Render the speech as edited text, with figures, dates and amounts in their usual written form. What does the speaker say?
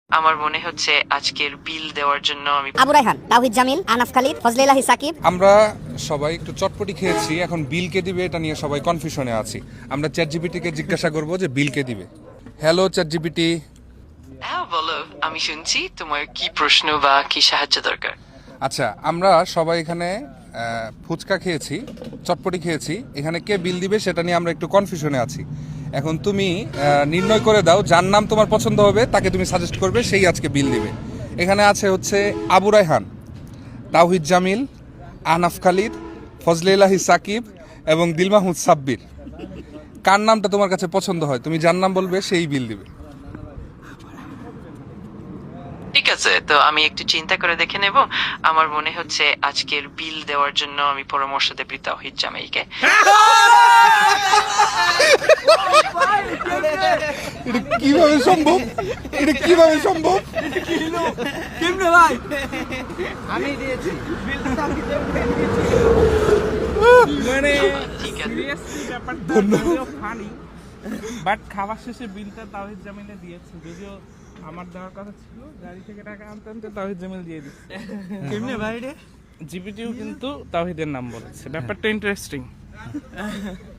আমার মনে হচ্ছে আজকের বিল দেওয়ার জন্য আমি আবু রায়হান, তাওহিদ জামিল, আনাফ খালিদ, ফজলেলাহি সাকিব। আমরা সবাই একটু চটপটি খেয়েছি, এখন বিল কে দিবে এটা নিয়ে সবাই কনফিউশনে আছি। আমরা চ্যাটজিপিটি কে জিজ্ঞাসা করব যে বিল কে দিবে। Hello ChatGPT. হ্যাঁ বলো, আমি শুনছি। তোমার কি প্রশ্ন বা কি সাহায্য দরকার? আচ্ছা, আমরা সবাই এখানে ফুচকা খেয়েছি, চটপটি খেয়েছি, এখানে কে বিল দিবে সেটা নিয়ে আমরা একটু কনফিউশনে আছি। এখন তুমি নির্ণয় করে দাও, যার নাম তোমার পছন্দ হবে তাকে তুমি সাজেস্ট করবে, সেই আজকে বিল দিবে। এখানে আছে হচ্ছে আবু রায়হান, তাওহিদ জামিল, আনাফ খালিদ, ফজলেলাহি সাকিব এবং দিল মাহমুদ সাব্বির। কার নামটা তোমার কাছে পছন্দ হয়, তুমি যার নাম বলবে সেই বিল দিবে। ঠিক আছে, তো আমি একটু চিন্তা করে দেখে নেব। আমার মনে হচ্ছে আজকের বিল দেওয়ার জন্য আমি পরামর্শ দেব তাওহিদ জামাইকে। এটা কিভাবে সম্ভব? এটা কিভাবে সম্ভব? কেমনে ভাই? আমি দিয়েছি মানে ঠিক আছে। সিরিয়াসলি ব্যাপারটা ফানি, বাট খাবার শেষে বিলটা তাওহিদ জামিলে দিয়েছে। যদিও আমার দেওয়ার কথা ছিল, গাড়ি থেকে টাকা আনতে আনতে তাওহিদ জামিল দিয়ে দিচ্ছে। কেমনে ভাই রে? জিপিটিও কিন্তু তাওহিদের নাম বলেছে। ব্যাপারটা ইন্টারেস্টিং।